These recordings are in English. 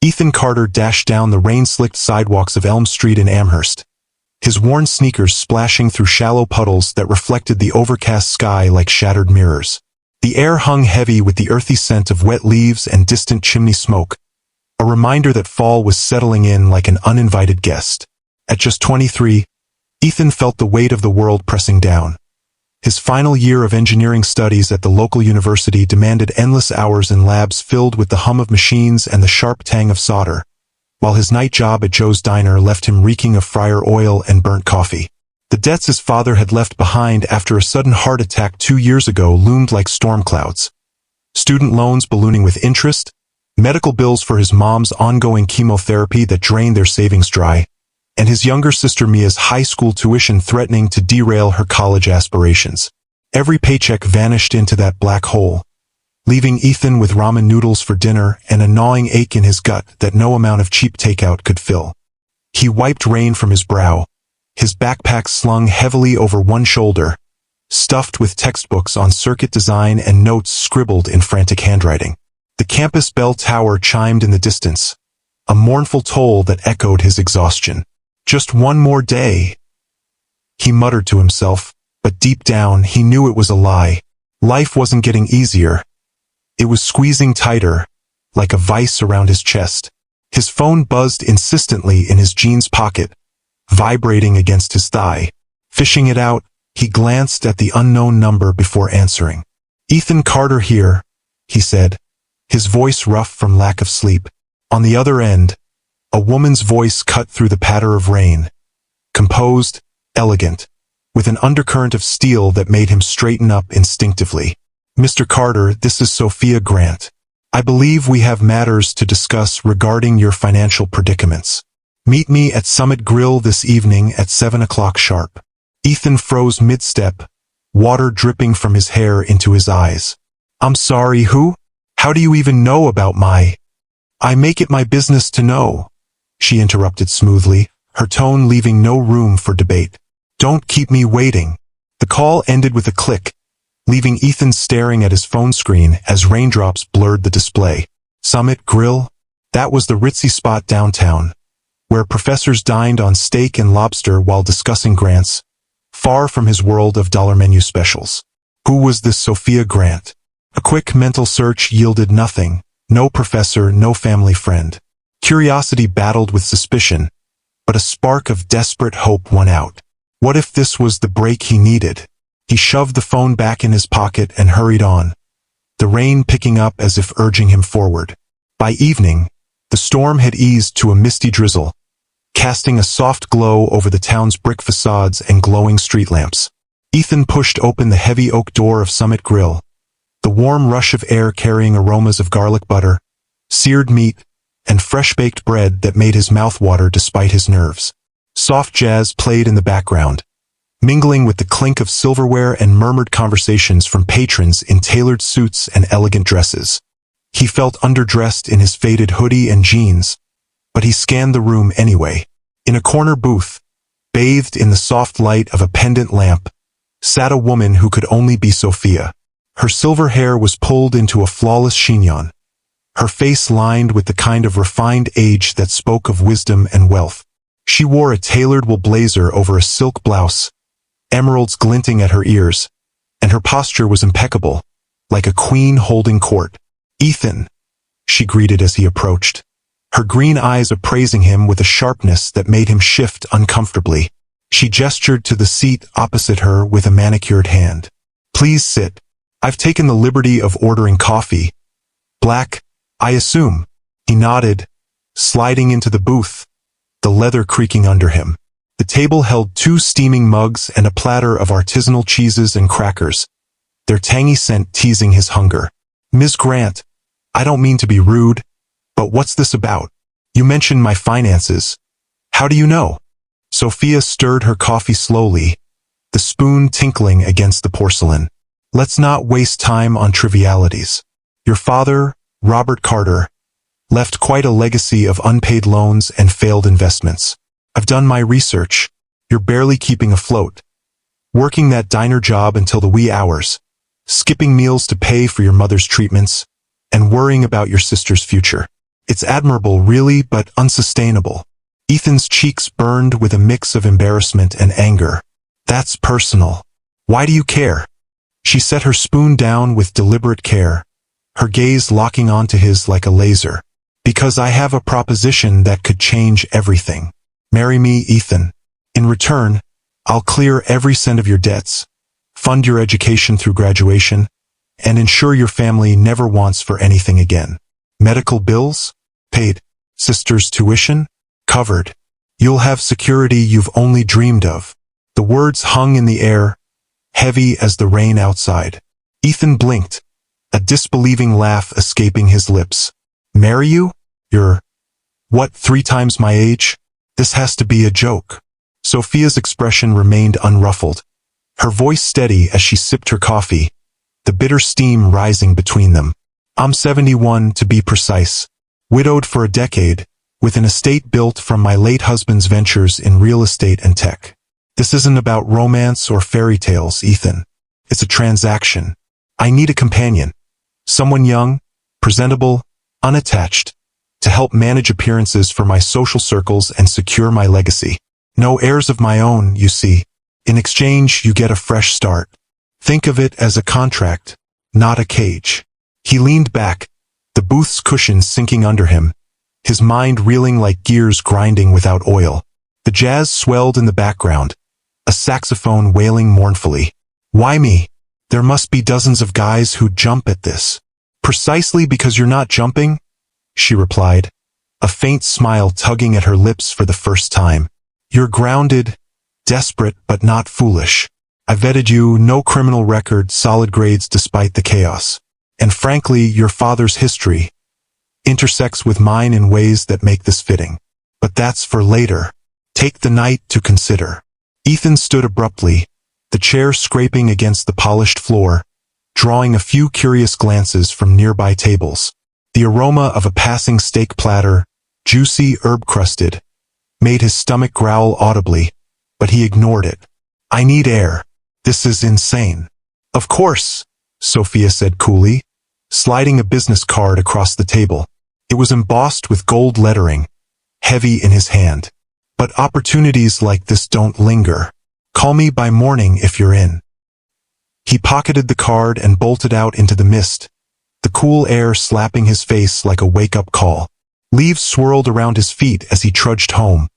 Ethan Carter dashed down the rain-slicked sidewalks of Elm Street in Amherst, his worn sneakers splashing through shallow puddles that reflected the overcast sky like shattered mirrors. The air hung heavy with the earthy scent of wet leaves and distant chimney smoke, a reminder that fall was settling in like an uninvited guest. At just 23, Ethan felt the weight of the world pressing down. His final year of engineering studies at the local university demanded endless hours in labs filled with the hum of machines and the sharp tang of solder, while his night job at Joe's Diner left him reeking of fryer oil and burnt coffee. The debts his father had left behind after a sudden heart attack 2 years ago loomed like storm clouds. Student loans ballooning with interest, medical bills for his mom's ongoing chemotherapy that drained their savings dry, and his younger sister Mia's high school tuition threatening to derail her college aspirations. Every paycheck vanished into that black hole, leaving Ethan with ramen noodles for dinner and a gnawing ache in his gut that no amount of cheap takeout could fill. He wiped rain from his brow, his backpack slung heavily over one shoulder, stuffed with textbooks on circuit design and notes scribbled in frantic handwriting. The campus bell tower chimed in the distance, a mournful toll that echoed his exhaustion. Just one more day, he muttered to himself, but deep down he knew it was a lie. Life wasn't getting easier. It was squeezing tighter, like a vice around his chest. His phone buzzed insistently in his jeans pocket, vibrating against his thigh. Fishing it out, he glanced at the unknown number before answering. "Ethan Carter here," he said, his voice rough from lack of sleep. On the other end, a woman's voice cut through the patter of rain, composed, elegant, with an undercurrent of steel that made him straighten up instinctively. "Mr. Carter, this is Sophia Grant. I believe we have matters to discuss regarding your financial predicaments. Meet me at Summit Grill this evening at 7 o'clock sharp." Ethan froze mid-step, water dripping from his hair into his eyes. "I'm sorry, who? How do you even know about my—" "I make it my business to know," she interrupted smoothly, her tone leaving no room for debate. "Don't keep me waiting." The call ended with a click, leaving Ethan staring at his phone screen as raindrops blurred the display. Summit Grill? That was the ritzy spot downtown, where professors dined on steak and lobster while discussing grants, far from his world of dollar menu specials. Who was this Sophia Grant? A quick mental search yielded nothing. No professor, no family friend. Curiosity battled with suspicion, but a spark of desperate hope won out. What if this was the break he needed? He shoved the phone back in his pocket and hurried on, the rain picking up as if urging him forward. By evening, the storm had eased to a misty drizzle, casting a soft glow over the town's brick facades and glowing street lamps. Ethan pushed open the heavy oak door of Summit Grill, the warm rush of air carrying aromas of garlic butter, seared meat, and fresh-baked bread that made his mouth water despite his nerves. Soft jazz played in the background, mingling with the clink of silverware and murmured conversations from patrons in tailored suits and elegant dresses. He felt underdressed in his faded hoodie and jeans, but he scanned the room anyway. In a corner booth, bathed in the soft light of a pendant lamp, sat a woman who could only be Sophia. Her silver hair was pulled into a flawless chignon, her face lined with the kind of refined age that spoke of wisdom and wealth. She wore a tailored wool blazer over a silk blouse, emeralds glinting at her ears, and her posture was impeccable, like a queen holding court. "Ethan," she greeted as he approached, her green eyes appraising him with a sharpness that made him shift uncomfortably. She gestured to the seat opposite her with a manicured hand. "Please sit. I've taken the liberty of ordering coffee. Black, I assume." He nodded, sliding into the booth, the leather creaking under him. The table held 2 steaming mugs and a platter of artisanal cheeses and crackers, their tangy scent teasing his hunger. "Ms. Grant, I don't mean to be rude, but what's this about? You mentioned my finances. How do you know?" Sophia stirred her coffee slowly, the spoon tinkling against the porcelain. "Let's not waste time on trivialities. Your father, Robert Carter, left quite a legacy of unpaid loans and failed investments. I've done my research. You're barely keeping afloat, working that diner job until the wee hours, skipping meals to pay for your mother's treatments, and worrying about your sister's future. It's admirable, really, but unsustainable. Ethan's cheeks burned with a mix of embarrassment and anger. That's personal. Why do you care? She set her spoon down with deliberate care, her gaze locking onto his like a laser. Because I have a proposition that could change everything. Marry me, Ethan. In return, I'll clear every cent of your debts, fund your education through graduation, and ensure your family never wants for anything again. Medical bills? Paid. Sister's tuition? Covered. You'll have security you've only dreamed of. The words hung in the air, heavy as the rain outside. Ethan blinked, a disbelieving laugh escaping his lips. Marry you? You're, what, 3 times my age? This has to be a joke. Sophia's expression remained unruffled, her voice steady as she sipped her coffee, the bitter steam rising between them. I'm 71 to be precise, widowed for a decade, with an estate built from my late husband's ventures in real estate and tech. This isn't about romance or fairy tales, Ethan. It's a transaction. I need a companion. Someone young, presentable, unattached, to help manage appearances for my social circles and secure my legacy. No heirs of my own, you see. In exchange, you get a fresh start. Think of it as a contract, not a cage. He leaned back, the booth's cushions sinking under him, his mind reeling like gears grinding without oil. The jazz swelled in the background, a saxophone wailing mournfully. Why me? There must be dozens of guys who'd jump at this. Precisely because you're not jumping? She replied, a faint smile tugging at her lips for the first time. You're grounded, desperate but not foolish. I vetted you, no criminal record, solid grades despite the chaos. And frankly, your father's history intersects with mine in ways that make this fitting. But that's for later. Take the night to consider. Ethan stood abruptly, the chair scraping against the polished floor, drawing a few curious glances from nearby tables. The aroma of a passing steak platter, juicy, herb-crusted, made his stomach growl audibly, but he ignored it. I need air. This is insane. Of course, Sophia said coolly, sliding a business card across the table. It was embossed with gold lettering, heavy in his hand. But opportunities like this don't linger. Call me by morning if you're in. He pocketed the card and bolted out into the mist, the cool air slapping his face like a wake-up call. Leaves swirled around his feet as he trudged home,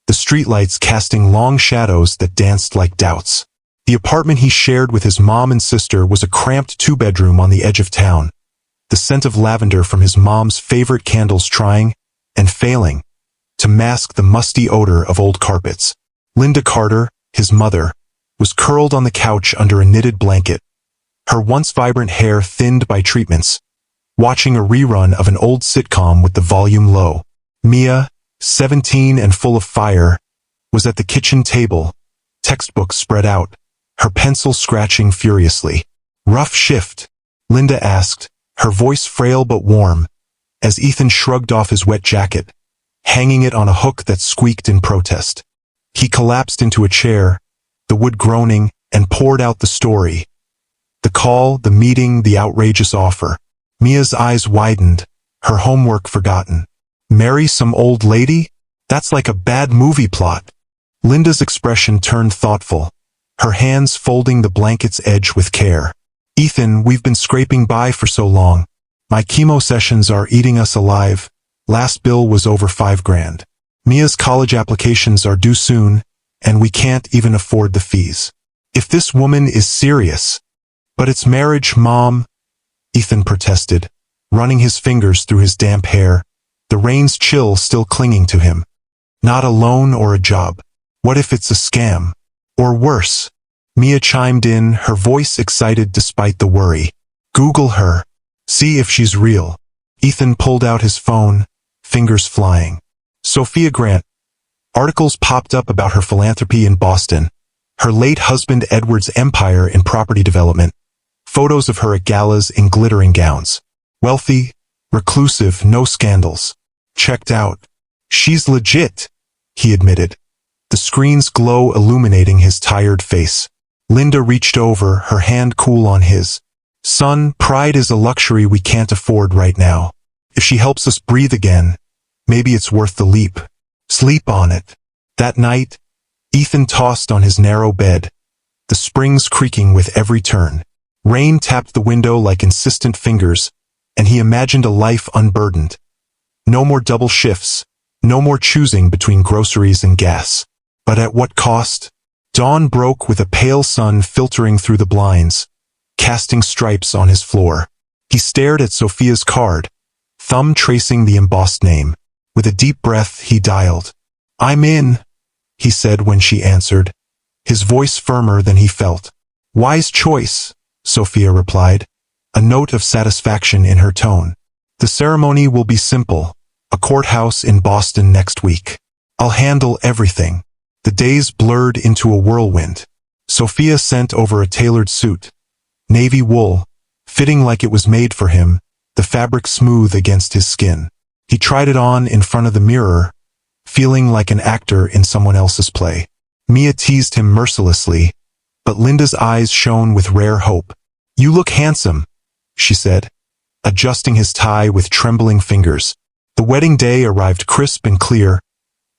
the streetlights casting long shadows that danced like doubts. The apartment he shared with his mom and sister was a cramped 2-bedroom on the edge of town, the scent of lavender from his mom's favorite candles trying, and failing, to mask the musty odor of old carpets. Linda Carter, his mother, was curled on the couch under a knitted blanket, her once vibrant hair thinned by treatments, watching a rerun of an old sitcom with the volume low. Mia, 17 and full of fire, was at the kitchen table, textbooks spread out, her pencil scratching furiously. Rough shift? Linda asked, her voice frail but warm, as Ethan shrugged off his wet jacket, hanging it on a hook that squeaked in protest. He collapsed into a chair, the wood groaning, and poured out the story. The call, the meeting, the outrageous offer. Mia's eyes widened, her homework forgotten. Marry some old lady? That's like a bad movie plot. Linda's expression turned thoughtful, her hands folding the blanket's edge with care. Ethan, we've been scraping by for so long. My chemo sessions are eating us alive. Last bill was over $5,000. Mia's college applications are due soon, and we can't even afford the fees. If this woman is serious. But it's marriage, Mom, Ethan protested, running his fingers through his damp hair, the rain's chill still clinging to him. Not a loan or a job. What if it's a scam? Or worse? Mia chimed in, her voice excited despite the worry. Google her. See if she's real. Ethan pulled out his phone, fingers flying. Sophia Grant. Articles popped up about her philanthropy in Boston, her late husband Edward's empire in property development, photos of her at galas in glittering gowns. Wealthy, reclusive, no scandals. Checked out. She's legit, he admitted, the screen's glow illuminating his tired face. Linda reached over, her hand cool on his. Son, pride is a luxury we can't afford right now. If she helps us breathe again, maybe it's worth the leap. Sleep on it. That night, Ethan tossed on his narrow bed, the springs creaking with every turn. Rain tapped the window like insistent fingers, and he imagined a life unburdened. No more double shifts, no more choosing between groceries and gas. But at what cost? Dawn broke with a pale sun filtering through the blinds, casting stripes on his floor. He stared at Sophia's card, thumb tracing the embossed name. With a deep breath, he dialed. "I'm in," he said when she answered, his voice firmer than he felt. "Wise choice," Sophia replied, a note of satisfaction in her tone. "The ceremony will be simple, a courthouse in Boston next week. I'll handle everything." The days blurred into a whirlwind. Sophia sent over a tailored suit, navy wool, fitting like it was made for him, the fabric smooth against his skin. He tried it on in front of the mirror, feeling like an actor in someone else's play. Mia teased him mercilessly, but Linda's eyes shone with rare hope. "You look handsome," she said, adjusting his tie with trembling fingers. The wedding day arrived crisp and clear,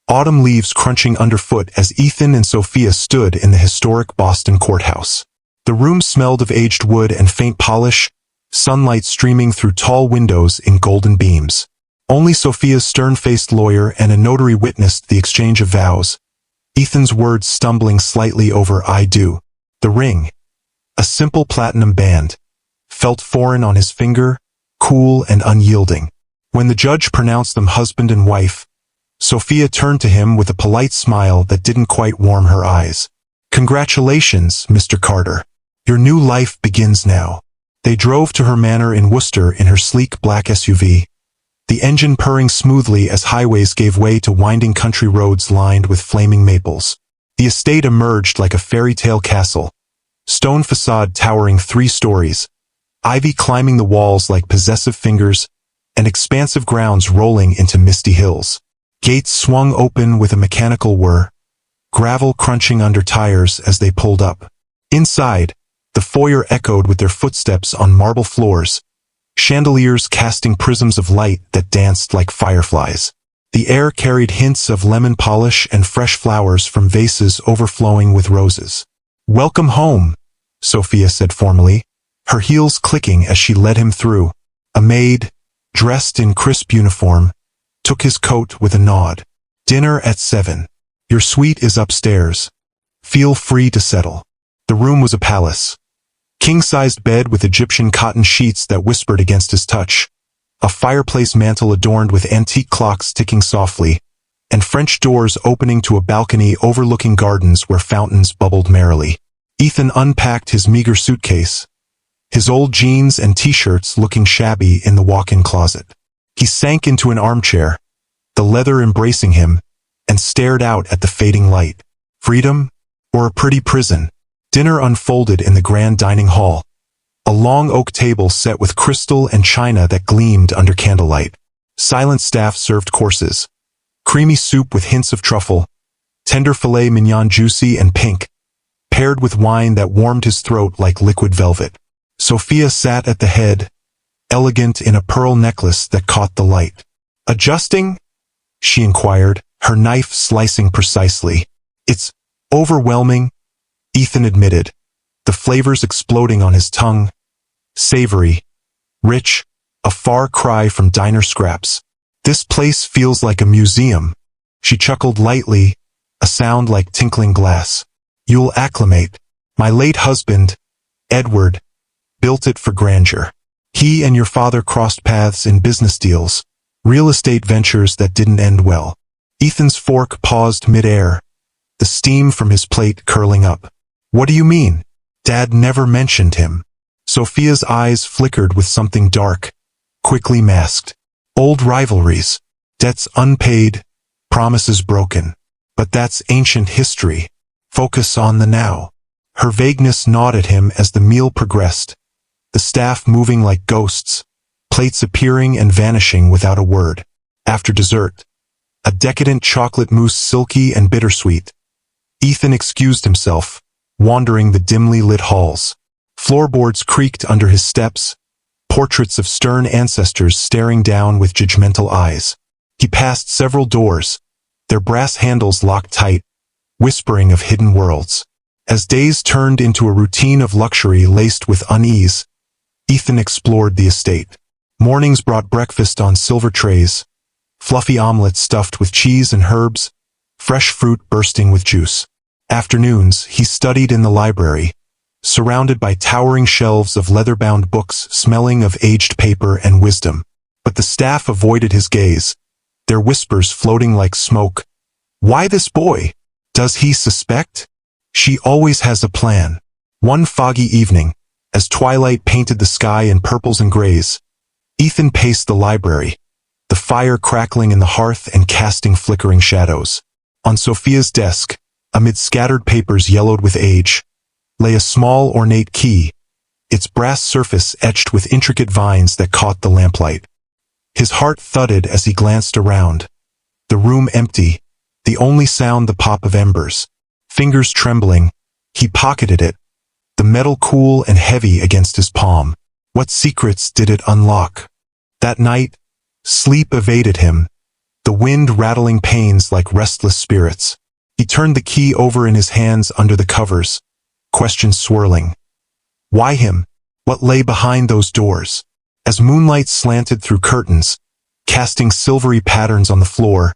autumn leaves crunching underfoot as Ethan and Sophia stood in the historic Boston courthouse. The room smelled of aged wood and faint polish, sunlight streaming through tall windows in golden beams. Only Sophia's stern-faced lawyer and a notary witnessed the exchange of vows, Ethan's words stumbling slightly over "I do." The ring, a simple platinum band, felt foreign on his finger, cool and unyielding. When the judge pronounced them husband and wife, Sophia turned to him with a polite smile that didn't quite warm her eyes. "Congratulations, Mr. Carter. Your new life begins now." They drove to her manor in Worcester in her sleek black SUV, the engine purring smoothly as highways gave way to winding country roads lined with flaming maples. The estate emerged like a fairy tale castle, stone facade towering 3 stories, ivy climbing the walls like possessive fingers, and expansive grounds rolling into misty hills. Gates swung open with a mechanical whir, gravel crunching under tires as they pulled up. Inside, the foyer echoed with their footsteps on marble floors, chandeliers casting prisms of light that danced like fireflies. The air carried hints of lemon polish and fresh flowers from vases overflowing with roses. "Welcome home," Sophia said formally, her heels clicking as she led him through. A maid, dressed in crisp uniform, took his coat with a nod. "Dinner at 7. Your suite is upstairs. Feel free to settle." The room was a palace. King-sized bed with Egyptian cotton sheets that whispered against his touch, a fireplace mantel adorned with antique clocks ticking softly, and French doors opening to a balcony overlooking gardens where fountains bubbled merrily. Ethan unpacked his meager suitcase, his old jeans and t-shirts looking shabby in the walk-in closet. He sank into an armchair, the leather embracing him, and stared out at the fading light. Freedom, or a pretty prison? Dinner unfolded in the grand dining hall, a long oak table set with crystal and china that gleamed under candlelight. Silent staff served courses, creamy soup with hints of truffle, tender filet mignon juicy and pink, paired with wine that warmed his throat like liquid velvet. Sophia sat at the head, elegant in a pearl necklace that caught the light. "Adjusting?" she inquired, her knife slicing precisely. "It's overwhelming," Ethan admitted, the flavors exploding on his tongue. Savory, rich, a far cry from diner scraps. "This place feels like a museum." She chuckled lightly, a sound like tinkling glass. "You'll acclimate. My late husband, Edward, built it for grandeur. He and your father crossed paths in business deals, real estate ventures that didn't end well." Ethan's fork paused mid-air, the steam from his plate curling up. "What do you mean? Dad never mentioned him." Sophia's eyes flickered with something dark, quickly masked. "Old rivalries, debts unpaid, promises broken. But that's ancient history. Focus on the now." Her vagueness gnawed at him as the meal progressed, the staff moving like ghosts, plates appearing and vanishing without a word. After dessert, a decadent chocolate mousse silky and bittersweet, Ethan excused himself, wandering the dimly lit halls. Floorboards creaked under his steps, portraits of stern ancestors staring down with judgmental eyes. He passed several doors, their brass handles locked tight, whispering of hidden worlds. As days turned into a routine of luxury laced with unease, Ethan explored the estate. Mornings brought breakfast on silver trays, fluffy omelets stuffed with cheese and herbs, fresh fruit bursting with juice. Afternoons, he studied in the library, surrounded by towering shelves of leather-bound books smelling of aged paper and wisdom. But the staff avoided his gaze, their whispers floating like smoke. Why this boy? Does he suspect? She always has a plan. One foggy evening, as twilight painted the sky in purples and grays, Ethan paced the library, the fire crackling in the hearth and casting flickering shadows. On Sophia's desk, amid scattered papers yellowed with age, lay a small ornate key, its brass surface etched with intricate vines that caught the lamplight. His heart thudded as he glanced around. The room empty, the only sound the pop of embers. Fingers trembling, he pocketed it, the metal cool and heavy against his palm. What secrets did it unlock? That night, sleep evaded him, the wind rattling panes like restless spirits. He turned the key over in his hands under the covers, questions swirling. Why him? What lay behind those doors? As moonlight slanted through curtains, casting silvery patterns on the floor,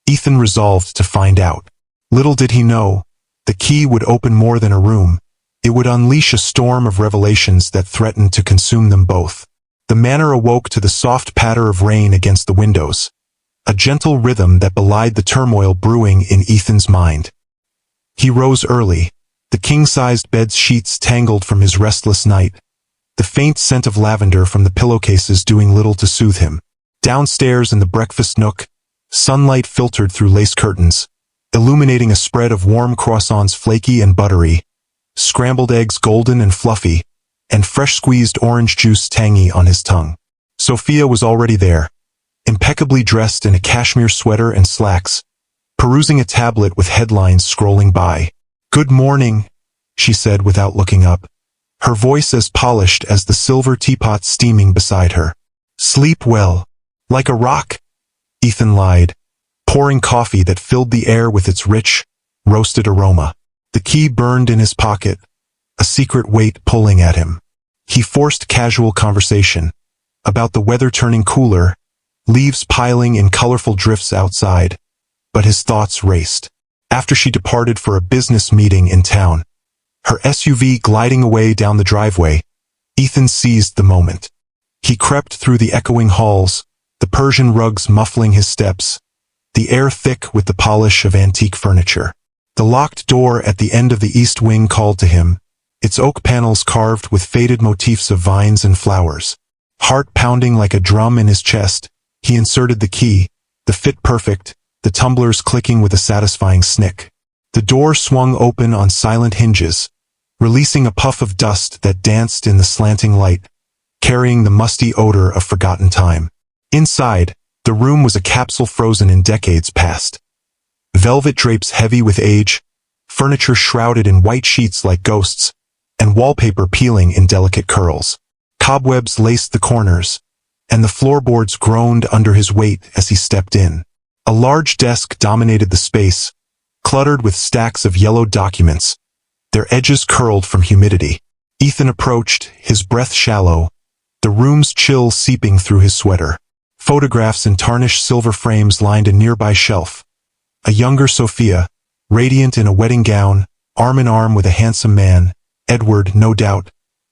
Ethan resolved to find out. Little did he know, the key would open more than a room. It would unleash a storm of revelations that threatened to consume them both. The manor awoke to the soft patter of rain against the windows, a gentle rhythm that belied the turmoil brewing in Ethan's mind. He rose early, the king-sized bed's sheets tangled from his restless night, the faint scent of lavender from the pillowcases doing little to soothe him. Downstairs in the breakfast nook, sunlight filtered through lace curtains, illuminating a spread of warm croissants flaky and buttery, scrambled eggs golden and fluffy, and fresh squeezed orange juice tangy on his tongue. Sophia was already there, impeccably dressed in a cashmere sweater and slacks, perusing a tablet with headlines scrolling by. "Good morning," she said without looking up, her voice as polished as the silver teapot steaming beside her. "Sleep well. Like a rock," Ethan lied, pouring coffee that filled the air with its rich, roasted aroma. The key burned in his pocket, a secret weight pulling at him. He forced casual conversation about the weather turning cooler, leaves piling in colorful drifts outside, but his thoughts raced. After she departed for a business meeting in town, her SUV gliding away down the driveway, Ethan seized the moment. He crept through the echoing halls, the Persian rugs muffling his steps, the air thick with the polish of antique furniture. The locked door at the end of the east wing called to him, its oak panels carved with faded motifs of vines and flowers. Heart pounding like a drum in his chest, he inserted the key, the fit perfect, the tumblers clicking with a satisfying snick. The door swung open on silent hinges, releasing a puff of dust that danced in the slanting light, carrying the musty odor of forgotten time. Inside, the room was a capsule frozen in decades past. Velvet drapes heavy with age, furniture shrouded in white sheets like ghosts, and wallpaper peeling in delicate curls. Cobwebs laced the corners, and the floorboards groaned under his weight as he stepped in. A large desk dominated the space, cluttered with stacks of yellowed documents, their edges curled from humidity. Ethan approached, his breath shallow, the room's chill seeping through his sweater. Photographs in tarnished silver frames lined a nearby shelf. A younger Sophia, radiant in a wedding gown, arm in arm with a handsome man, Edward, no doubt,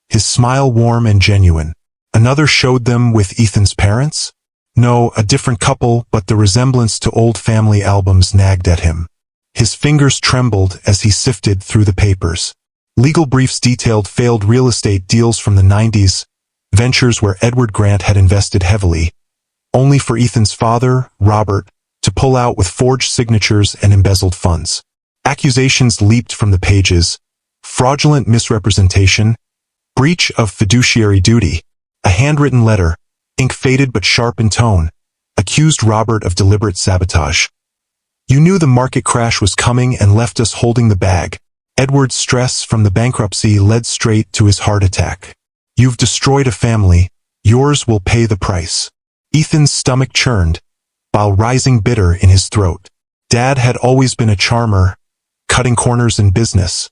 his smile warm and genuine. Another showed them with Ethan's parents? No, a different couple, but the resemblance to old family albums nagged at him. His fingers trembled as he sifted through the papers. Legal briefs detailed failed real estate deals from the 90s, ventures where Edward Grant had invested heavily, only for Ethan's father, Robert, to pull out with forged signatures and embezzled funds. Accusations leaped from the pages: fraudulent misrepresentation, breach of fiduciary duty. A handwritten letter, ink faded but sharp in tone, accused Robert of deliberate sabotage. "You knew the market crash was coming and left us holding the bag." Edward's stress from the bankruptcy led straight to his heart attack. "You've destroyed a family, Yours will pay the price. Ethan's stomach churned, while rising bitter in his throat. Dad had always been a charmer, cutting corners in business.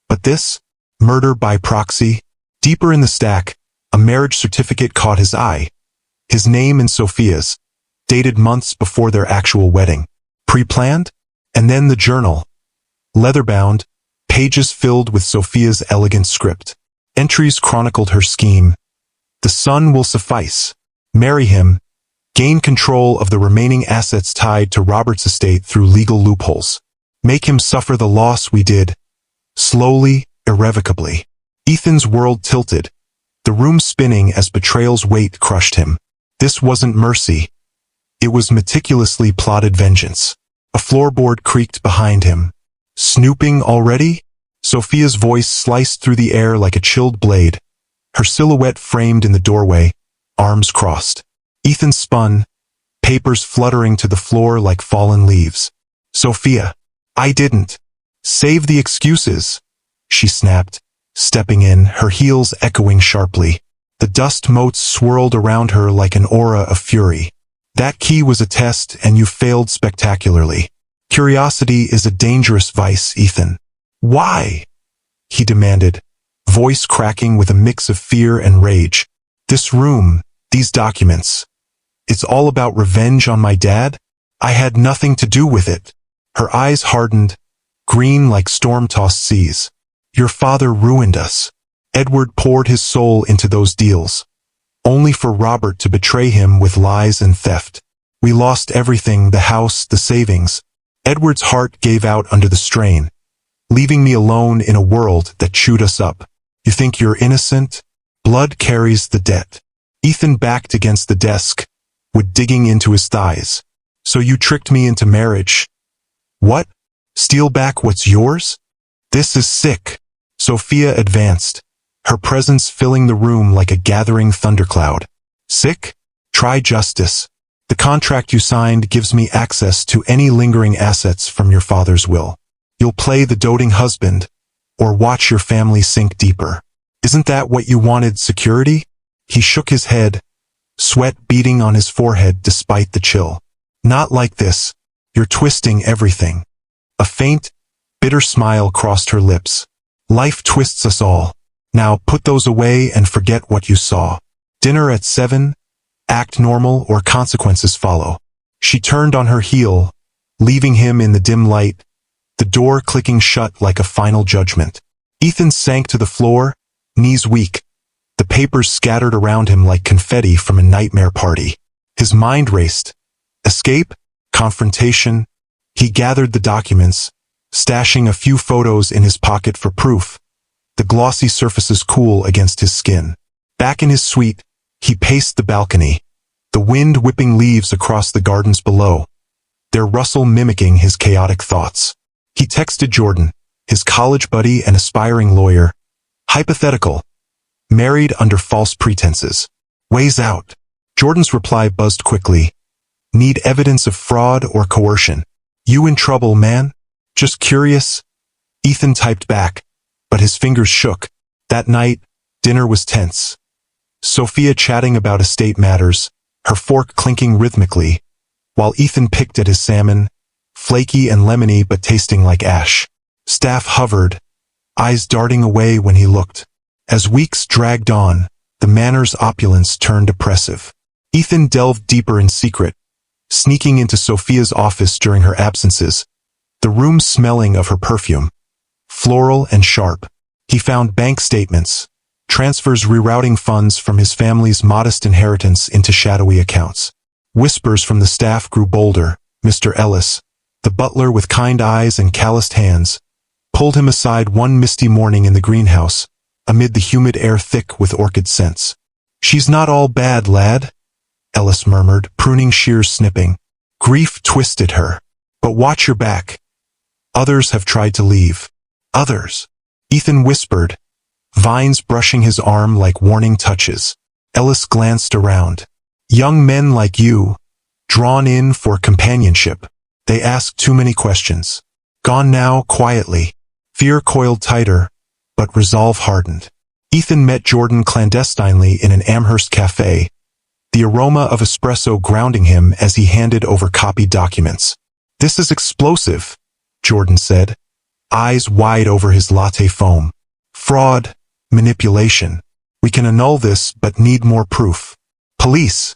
But this? Murder by proxy? Deeper in the stack, a marriage certificate caught his eye. His name and Sophia's, dated months before their actual wedding. Pre-planned? And then the journal. Leather-bound, pages filled with Sophia's elegant script. Entries chronicled her scheme. The son will suffice. Marry him. Gain control of the remaining assets tied to Robert's estate through legal loopholes. Make him suffer the loss we did. Slowly, irrevocably. Ethan's world tilted, the room spinning as betrayal's weight crushed him. This wasn't mercy. It was meticulously plotted vengeance. A floorboard creaked behind him. Snooping already? Sophia's voice sliced through the air like a chilled blade, her silhouette framed in the doorway, arms crossed. Ethan spun, papers fluttering to the floor like fallen leaves. Sophia, I didn't. Save the excuses, she snapped, stepping in, her heels echoing sharply. The dust motes swirled around her like an aura of fury. That key was a test and you failed spectacularly. Curiosity is a dangerous vice, Ethan. Why? He demanded, voice cracking with a mix of fear and rage. This room, these documents. It's all about revenge on my dad? I had nothing to do with it. Her eyes hardened, green like storm-tossed seas. Your father ruined us. Edward poured his soul into those deals, only for Robert to betray him with lies and theft. We lost everything, the house, the savings. Edward's heart gave out under the strain, leaving me alone in a world that chewed us up. You think you're innocent? Blood carries the debt. Ethan backed against the desk, with digging into his thighs. So you tricked me into marriage? What? Steal back what's yours? This is sick. Sophia advanced, her presence filling the room like a gathering thundercloud. Sick? Try justice. The contract you signed gives me access to any lingering assets from your father's will. You'll play the doting husband, or watch your family sink deeper. Isn't that what you wanted, security? He shook his head, sweat beading on his forehead despite the chill. Not like this. You're twisting everything. A faint, bitter smile crossed her lips. Life twists us all. Now put those away and forget what you saw. Dinner at 7? Act normal or consequences follow. She turned on her heel, leaving him in the dim light, the door clicking shut like a final judgment. Ethan sank to the floor, knees weak, the papers scattered around him like confetti from a nightmare party. His mind raced. Escape? Confrontation? He gathered the documents, stashing a few photos in his pocket for proof, the glossy surfaces cool against his skin. Back in his suite, he paced the balcony, the wind whipping leaves across the gardens below, their rustle mimicking his chaotic thoughts. He texted Jordan, his college buddy and aspiring lawyer. Hypothetical. Married under false pretenses. Ways out. Jordan's reply buzzed quickly. Need evidence of fraud or coercion. You in trouble, man? Just curious? Ethan typed back, but his fingers shook. That night, dinner was tense. Sophia chatting about estate matters, her fork clinking rhythmically, while Ethan picked at his salmon, flaky and lemony but tasting like ash. Staff hovered, eyes darting away when he looked. As weeks dragged on, the manor's opulence turned oppressive. Ethan delved deeper in secret, sneaking into Sophia's office during her absences, the room smelling of her perfume. Floral and sharp. He found bank statements, transfers rerouting funds from his family's modest inheritance into shadowy accounts. Whispers from the staff grew bolder. Mr. Ellis, the butler with kind eyes and calloused hands, pulled him aside one misty morning in the greenhouse, amid the humid air thick with orchid scents. She's not all bad, lad, Ellis murmured, pruning shears snipping. Grief twisted her. But watch your back. Others have tried to leave. Others. Ethan whispered, vines brushing his arm like warning touches. Ellis glanced around. Young men like you, drawn in for companionship. They ask too many questions. Gone now, quietly. Fear coiled tighter, but resolve hardened. Ethan met Jordan clandestinely in an Amherst cafe, the aroma of espresso grounding him as he handed over copied documents. "This is explosive," Jordan said, eyes wide over his latte foam. "Fraud, manipulation. We can annul this but need more proof." "Police."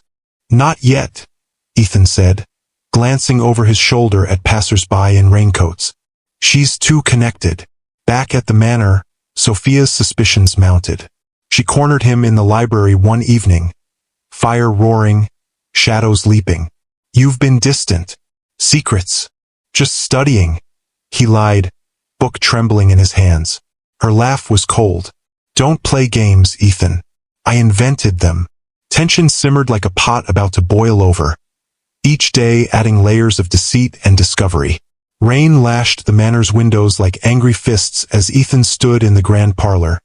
"Not yet," Ethan said, glancing over his shoulder at passers-by in raincoats. "She's too connected." Back at the manor, Sophia's suspicions mounted. She cornered him in the library one evening, fire roaring, shadows leaping. "You've been distant. Secrets." "Just studying," he lied, book trembling in his hands. Her laugh was cold. "Don't play games, Ethan. I invented them." Tension simmered like a pot about to boil over, each day adding layers of deceit and discovery. Rain lashed the manor's windows like angry fists as Ethan stood in the grand parlor,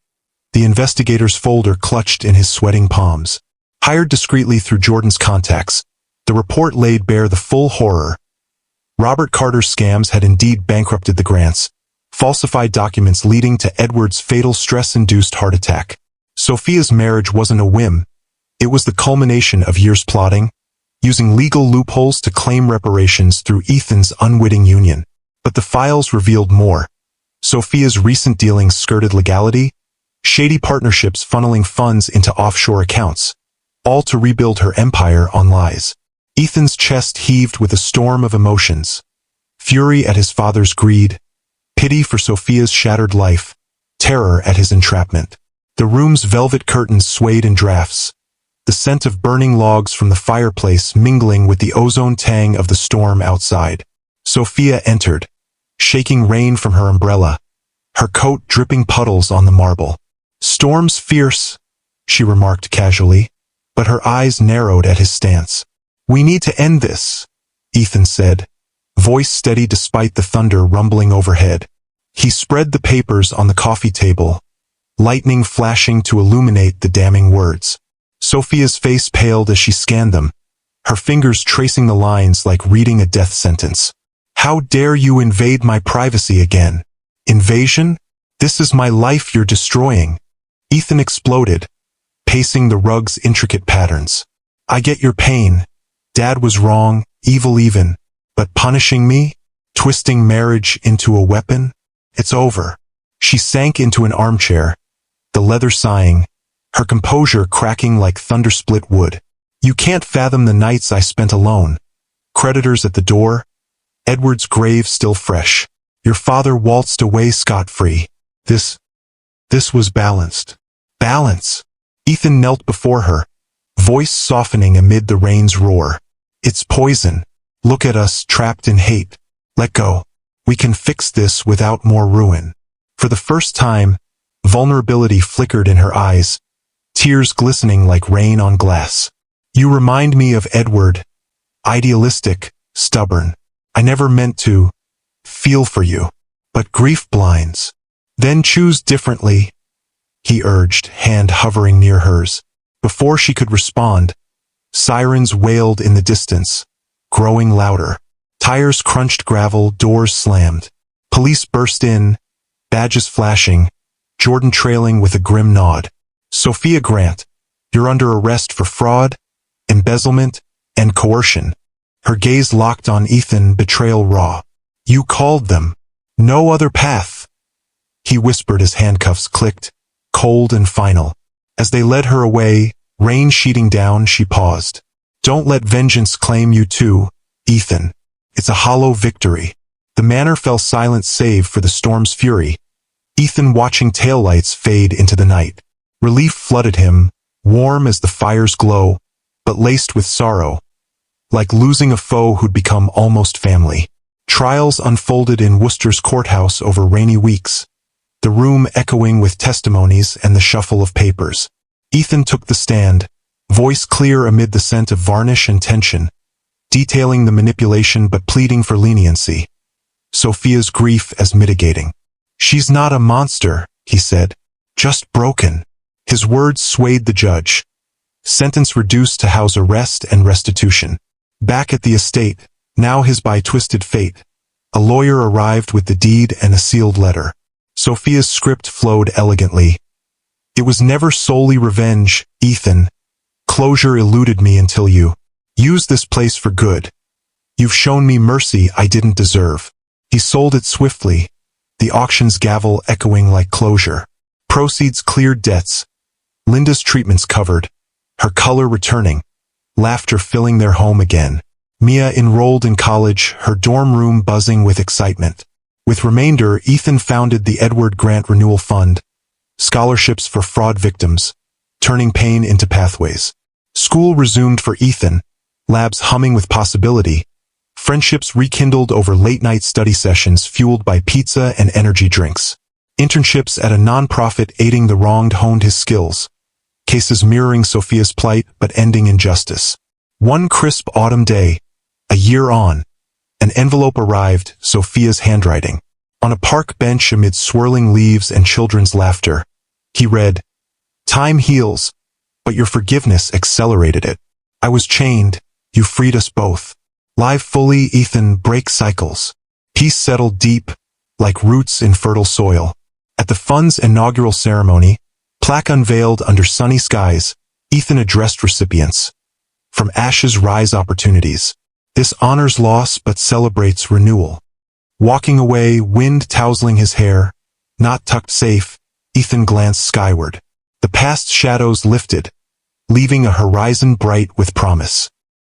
the investigator's folder clutched in his sweating palms. Hired discreetly through Jordan's contacts, the report laid bare the full horror. Robert Carter's scams had indeed bankrupted the grants, falsified documents leading to Edward's fatal stress-induced heart attack. Sophia's marriage wasn't a whim. It was the culmination of years plotting, using legal loopholes to claim reparations through Ethan's unwitting union. But the files revealed more. Sophia's recent dealings skirted legality, shady partnerships funneling funds into offshore accounts, all to rebuild her empire on lies. Ethan's chest heaved with a storm of emotions. Fury at his father's greed, pity for Sophia's shattered life, terror at his entrapment. The room's velvet curtains swayed in drafts, the scent of burning logs from the fireplace mingling with the ozone tang of the storm outside. Sophia entered, shaking rain from her umbrella, her coat dripping puddles on the marble. "Storm's fierce," she remarked casually, but her eyes narrowed at his stance. "We need to end this," Ethan said, voice steady despite the thunder rumbling overhead. He spread the papers on the coffee table, lightning flashing to illuminate the damning words. Sophia's face paled as she scanned them, her fingers tracing the lines like reading a death sentence. "How dare you invade my privacy again? Invasion? This is my life you're destroying." Ethan exploded, pacing the rug's intricate patterns. "I get your pain. Dad was wrong, evil even. But punishing me? Twisting marriage into a weapon? It's over." She sank into an armchair, the leather sighing, her composure cracking like thunder-split wood. "You can't fathom the nights I spent alone. Creditors at the door, Edward's grave still fresh. Your father waltzed away scot-free. This was balanced." "Balance?" Ethan knelt before her, voice softening amid the rain's roar. "It's poison. Look at us trapped in hate. Let go. We can fix this without more ruin." For the first time, vulnerability flickered in her eyes, tears glistening like rain on glass. "You remind me of Edward. Idealistic, stubborn. I never meant to feel for you. But grief blinds. Then choose differently," he urged, hand hovering near hers. Before she could respond, sirens wailed in the distance, growing louder. Tires crunched gravel, doors slammed. Police burst in, badges flashing, Jordan trailing with a grim nod. "Sophia Grant, you're under arrest for fraud, embezzlement, and coercion." Her gaze locked on Ethan, betrayal raw. "You called them. No other path," he whispered as handcuffs clicked, cold and final. As they led her away, rain sheeting down, she paused. "Don't let vengeance claim you too, Ethan. It's a hollow victory." The manor fell silent save for the storm's fury, Ethan watching taillights fade into the night. Relief flooded him, warm as the fire's glow, but laced with sorrow, like losing a foe who'd become almost family. Trials unfolded in Worcester's courthouse over rainy weeks, the room echoing with testimonies and the shuffle of papers. Ethan took the stand, voice clear amid the scent of varnish and tension, detailing the manipulation but pleading for leniency. Sophia's grief as mitigating. "She's not a monster," he said, "just broken." His words swayed the judge. Sentence reduced to house arrest and restitution. Back at the estate, now his by twisted fate, a lawyer arrived with the deed and a sealed letter. Sophia's script flowed elegantly. It was never solely revenge, Ethan. Closure eluded me until you used this place for good. You've shown me mercy I didn't deserve. He sold it swiftly, the auction's gavel echoing like closure. Proceeds cleared debts. Linda's treatments covered, her color returning, laughter filling their home again. Mia enrolled in college, her dorm room buzzing with excitement. With remainder, Ethan founded the Edward Grant Renewal Fund, scholarships for fraud victims, turning pain into pathways. School resumed for Ethan, labs humming with possibility, friendships rekindled over late-night study sessions fueled by pizza and energy drinks. Internships at a nonprofit aiding the wronged honed his skills, cases mirroring Sophia's plight but ending in justice. One crisp autumn day, a year on, an envelope arrived, Sophia's handwriting. On a park bench amid swirling leaves and children's laughter, he read, "Time heals, but your forgiveness accelerated it. I was chained, you freed us both. Live fully, Ethan, break cycles." Peace settled deep, like roots in fertile soil. At the fund's inaugural ceremony, plaque unveiled under sunny skies, Ethan addressed recipients. From ashes rise opportunities. This honors loss but celebrates renewal. Walking away, wind tousling his hair, not tucked safe, Ethan glanced skyward. The past shadows lifted, leaving a horizon bright with promise.